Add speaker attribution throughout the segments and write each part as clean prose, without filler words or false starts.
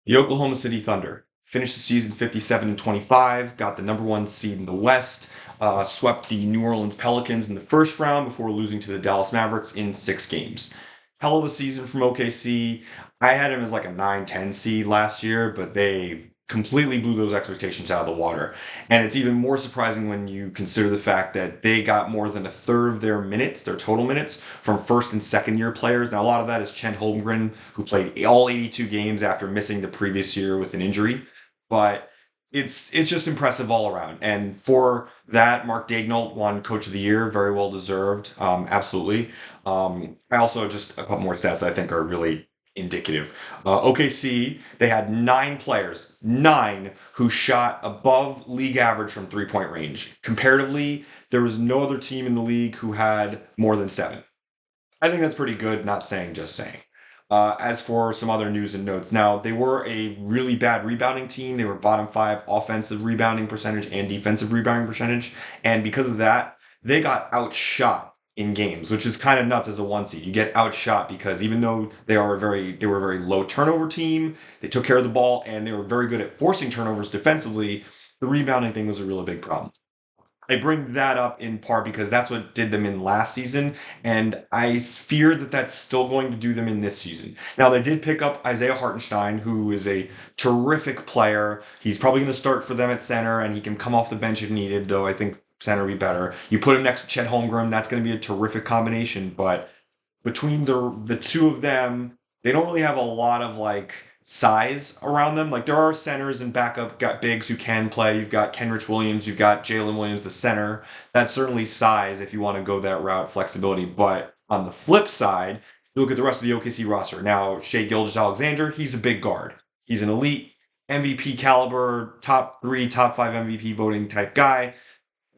Speaker 1: The Oklahoma City Thunder finished the season 57-25, got the number one seed in the West, swept the New Orleans Pelicans in the first round before losing to the Dallas Mavericks in 6 games. Hell of a season from OKC. I had him as like a 9-10 seed last year, but they completely blew those expectations out of the water. And it's even more surprising when you consider the fact that they got more than a third of their minutes, their total minutes, from first and second year players. Now, a lot of that is Chet Holmgren, who played all 82 games after missing the previous year with an injury. But it's just impressive all around. And for that, Mark Daignault won Coach of the Year, very well deserved, absolutely. I also just a couple more stats that I think are really indicative. OKC, they had 9 players, 9 who shot above league average from 3-point range. Comparatively, there was no other team in the league who had more than 7. I think that's pretty good, not saying, just saying. As for some other news and notes, now they were a really bad rebounding team. They were bottom 5 offensive rebounding percentage and defensive rebounding percentage, and because of that, they got outshot in games, which is kind of nuts as a 1 seed. You get outshot because even though they were a very low turnover team, they took care of the ball and they were very good at forcing turnovers defensively. The rebounding thing was a really big problem. I bring that up in part because that's what did them in last season, and I fear that that's still going to do them in this season. Now, they did pick up Isaiah Hartenstein, who is a terrific player. He's probably going to start for them at center, and he can come off the bench if needed, though I think center would be better. You put him next to Chet Holmgren, that's going to be a terrific combination, but between the two of them, they don't really have a lot of like size around them. Like there are centers and backup got bigs who can play. You've got Kenrich Williams, you've got Jalen Williams, the center. That's certainly size if you want to go that route, flexibility. But on the flip side, you look at the rest of the OKC roster. Now, Shea Gilgeous-Alexander, he's a big guard. He's an elite MVP caliber, top 3, top 5 MVP voting type guy.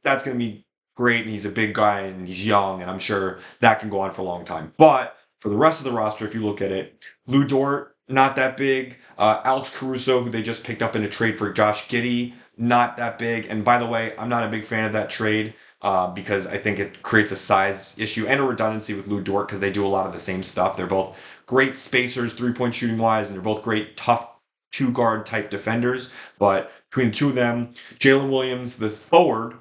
Speaker 1: That's going to be great, and he's a big guy, and he's young, and I'm sure that can go on for a long time. But for the rest of the roster, if you look at it, Lou Dort, not that big. Alex Caruso, who they just picked up in a trade for Josh Giddey, not that big. And by the way, I'm not a big fan of that trade because I think it creates a size issue and a redundancy with Lou Dort because they do a lot of the same stuff. They're both great spacers, 3-point shooting wise, and they're both great, tough two-guard type defenders. But between the two of them, Jalen Williams, the forward,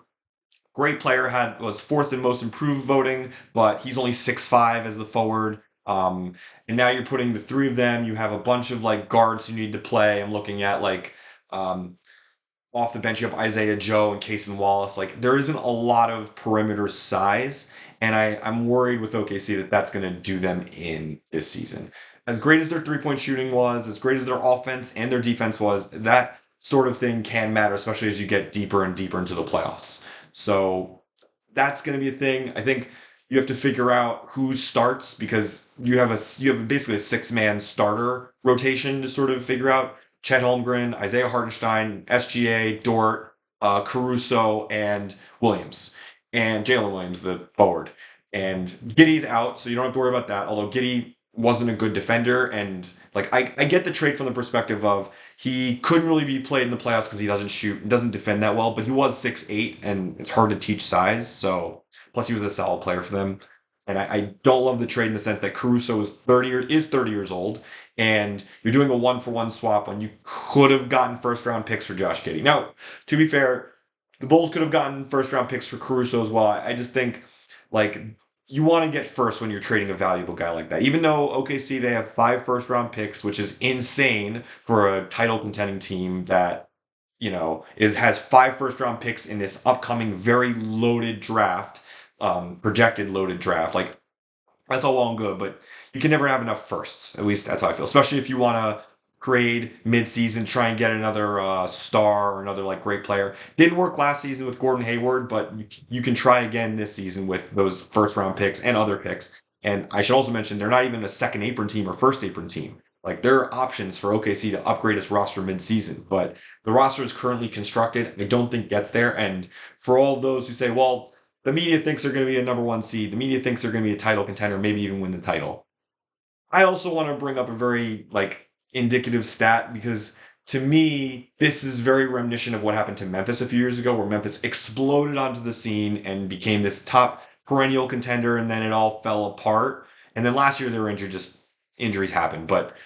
Speaker 1: great player, was fourth in most improved voting, but he's only 6'5" as the forward. And now you're putting the three of them. You have a bunch of like guards who need to play. I'm looking at like off the bench. You have Isaiah Joe and Cason Wallace. Like there isn't a lot of perimeter size, and I'm worried with OKC that that's going to do them in this season. As great as their 3-point shooting was, as great as their offense and their defense was, that sort of thing can matter, especially as you get deeper and deeper into the playoffs. So that's going to be a thing. I think you have to figure out who starts because you have basically a 6-man starter rotation to sort of figure out. Chet Holmgren, Isaiah Hartenstein, SGA, Dort, Caruso, and Williams, and Jalen Williams, the forward. And Giddey's out, so you don't have to worry about that. Although Giddey wasn't a good defender, and like I get the trade from the perspective of he couldn't really be played in the playoffs because he doesn't shoot, doesn't defend that well, but he was 6'8", and it's hard to teach size. So plus he was a solid player for them. And I don't love the trade in the sense that Caruso is 30 years old, and you're doing a 1-for-1 swap when you could have gotten first round picks for Josh Giddey. Now, to be fair, the Bulls could have gotten first round picks for Caruso as well. I just think like you want to get first when you're trading a valuable guy like that. Even though OKC they have 5 first round picks, which is insane for a title contending team that has 5 first round picks in this upcoming very loaded draft, projected loaded draft. Like that's all well and good, but you can never have enough firsts. At least that's how I feel. Especially if you want to trade mid-season, try and get another star or another like great player. Didn't work last season with Gordon Hayward, but you can try again this season with those first-round picks and other picks. And I should also mention they're not even a second apron team or first apron team. Like there are options for OKC to upgrade its roster mid-season, but the roster is currently constructed. I don't think gets there. And for all of those who say, well, the media thinks they're going to be a number 1 seed. The media thinks they're going to be a title contender, maybe even win the title. I also want to bring up a very like indicative stat because to me, this is very reminiscent of what happened to Memphis a few years ago, where Memphis exploded onto the scene and became this top perennial contender, and then it all fell apart. And then last year they were injured, just injuries happened. But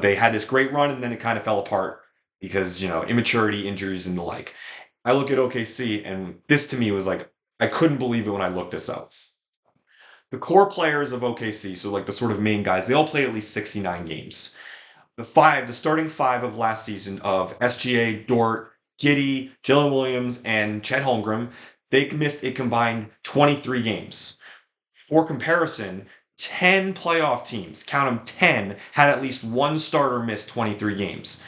Speaker 1: they had this great run and then it kind of fell apart because, immaturity, injuries, and the like. I look at OKC, and this to me was like, I couldn't believe it when I looked this up. The core players of OKC, so like the sort of main guys, they all played at least 69 games. The starting five of last season of SGA, Dort, Giddy, Jalen Williams, and Chet Holmgren, they missed a combined 23 games. For comparison, 10 playoff teams, count them 10, had at least one starter miss 23 games.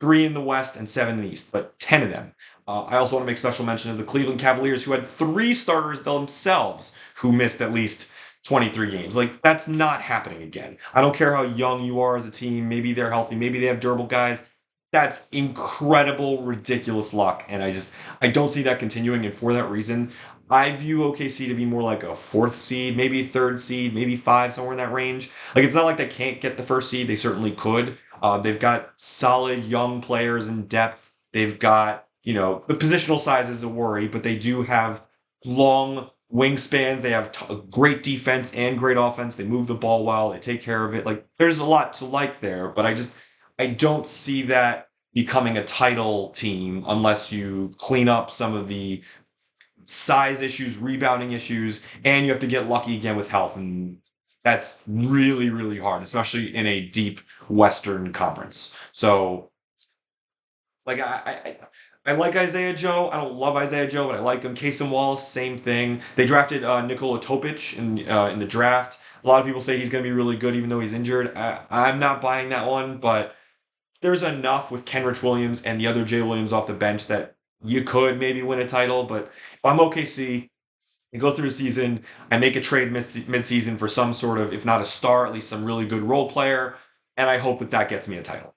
Speaker 1: Three in the West and seven in the East, but 10 of them. I also want to make special mention of the Cleveland Cavaliers, who had three starters themselves who missed at least 23 games. Like, that's not happening again. I don't care how young you are as a team. Maybe they're healthy. Maybe they have durable guys. That's incredible, ridiculous luck. And I don't see that continuing. And for that reason, I view OKC to be more like a fourth seed, maybe third seed, maybe five, somewhere in that range. Like, it's not like they can't get the first seed. They certainly could. They've got solid young players in depth. They've got, the positional size is a worry, but they do have long wingspans. They have great defense and great offense. They move the ball well. They take care of it. Like, there's a lot to like there, but I don't see that becoming a title team unless you clean up some of the size issues, rebounding issues, and you have to get lucky again with health. And that's really, really hard, especially in a deep Western Conference. So, like, I like Isaiah Joe. I don't love Isaiah Joe, but I like him. Casey Wallace, same thing. They drafted Nikola Topic in the draft. A lot of people say he's going to be really good, even though he's injured. I'm not buying that one, but there's enough with Kenrich Williams and the other Jay Williams off the bench that you could maybe win a title. But if I'm OKC, I go through a season, I make a trade mid-season for some sort of, if not a star, at least some really good role player, and I hope that gets me a title.